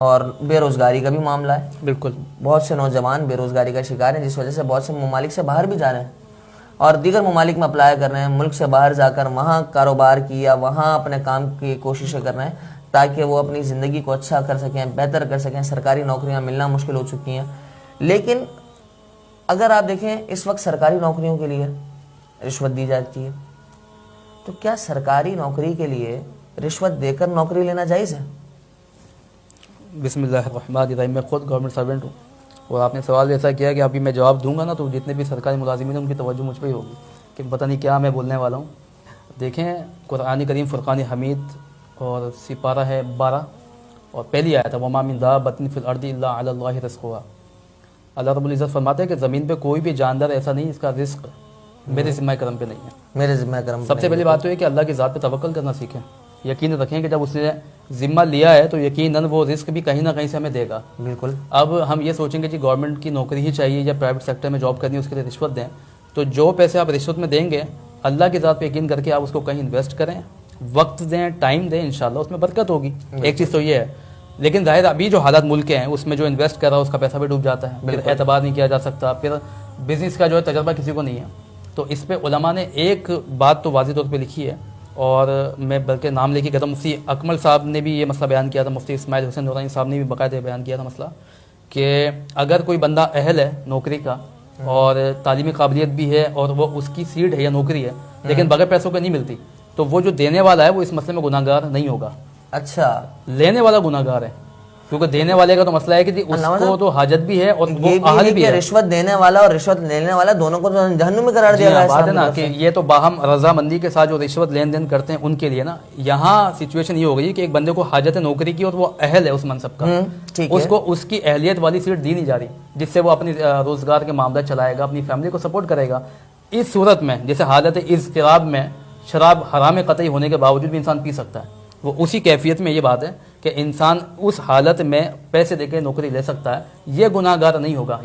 اور بے روزگاری کا بھی معاملہ ہے. بالکل بہت سے نوجوان بے روزگاری کا شکار ہیں، جس وجہ سے بہت سے ممالک سے باہر بھی جا رہے ہیں اور دیگر ممالک میں اپلائی کر رہے ہیں. ملک سے باہر جا کر وہاں کاروبار کی یا وہاں اپنے کام کی کوششیں کر رہے ہیں تاکہ وہ اپنی زندگی کو اچھا کر سکیں، بہتر کر سکیں. سرکاری نوکریاں ملنا مشکل ہو چکی ہیں. لیکن اگر آپ دیکھیں اس وقت سرکاری نوکریوں کے لیے رشوت دی جاتی ہے، تو کیا سرکاری نوکری کے لیے رشوت دے کر نوکری لینا جائز ہے؟ بسم اللہ الرحمن الرحیم. میں خود گورنمنٹ سرونٹ ہوں اور آپ نے سوال ایسا کیا کہ ابھی میں جواب دوں گا نا تو جتنے بھی سرکاری ملازمین ہیں ان کی توجہ مجھ پہ ہی ہوگی کہ پتہ نہیں کیا میں بولنے والا ہوں. دیکھیں قرآن کریم فرقان حمید اور سپارہ ہے 12 اور پہلی آیت ہے وَمَا مِن دَابَّةٍ فِي الْأَرْضِ إِلَّا عَلَى اللَّهِ رِزْقُهَا. اللہ رب العزت فرماتے ہیں کہ زمین پہ کوئی بھی جاندار ایسا نہیں اس کا رزق میرے ذمہ کرم پہ نہیں ہے. میرے ذمہ کرم. سب سے پہلی بات تو یہ کہ اللہ کی ذات پہ توکل کرنا سیکھیں. یقین رکھیں کہ جب اس نے ذمہ لیا ہے تو یقیناً وہ رزق بھی کہیں نہ کہیں سے ہمیں دے گا. بالکل. اب ہم یہ سوچیں گے کہ گورنمنٹ کی نوکری ہی چاہیے یا پرائیویٹ سیکٹر میں جاب کرنی ہے اس کے لیے رشوت دیں، تو جو پیسے آپ رشوت میں دیں گے اللہ کی ذات پہ یقین کر کے آپ اس کو کہیں انویسٹ کریں، وقت دیں، ٹائم دیں، انشاءاللہ اس میں برکت ہوگی. ایک چیز تو یہ ہے. لیکن ظاہر ابھی جو حالات ملک کے ہیں اس میں جو انویسٹ کر رہا ہے اس کا پیسہ بھی ڈوب جاتا ہے، پھر اعتبار نہیں کیا جا سکتا، پھر بزنس کا جو ہے تجربہ کسی کو نہیں ہے. تو اس پہ علماء نے ایک بات تو واضح طور پہ لکھی ہے اور میں بلکہ نام لے کے کہتا ہوں، مفتی اکمل صاحب نے بھی یہ مسئلہ بیان کیا تھا، مفتی اسماعیل حسین نورانی صاحب نے بھی باقاعدہ بیان کیا تھا مسئلہ کہ اگر کوئی بندہ اہل ہے نوکری کا اور تعلیمی قابلیت بھی ہے اور وہ اس کی سیٹ ہے یا نوکری ہے لیکن بغیر پیسوں کے نہیں ملتی، تو وہ جو دینے والا ہے وہ اس مسئلے میں گناہ گار نہیں ہوگا. اچھا. لینے والا گناہ گار ہے کیونکہ دینے والے کا تو مسئلہ ہے کہ اس کو تو حاجت بھی ہے اور وہ اہل بھی ہے. رشوت دینے والا اور رشوت لینے والا دونوں کو تو جہنم میں قرار دیا گیا ہے. بات ہے نا کہ یہ تو باہم رضامندی کے ساتھ جو رشوت لین دین کرتے ہیں ان کے لیے نا. یہاں سچویشن یہ ہو گئی کہ ایک بندے کو حاجت ہے نوکری کی اور وہ اہل ہے اس منصب کا، اس کو اس کی اہلیت والی سیٹ دی نہیں جا رہی جس سے وہ اپنی روزگار کے معاملات چلائے گا، اپنی فیملی کو سپورٹ کرے گا. اس صورت میں جیسے حالت اضطراب میں شراب حرام قطعی ہونے کے باوجود بھی انسان پی سکتا ہے، وہ اسی کیفیت میں یہ بات ہے کہ انسان اس حالت میں پیسے دے کے نوکری لے سکتا ہے، یہ گناہ گار نہیں ہوگا.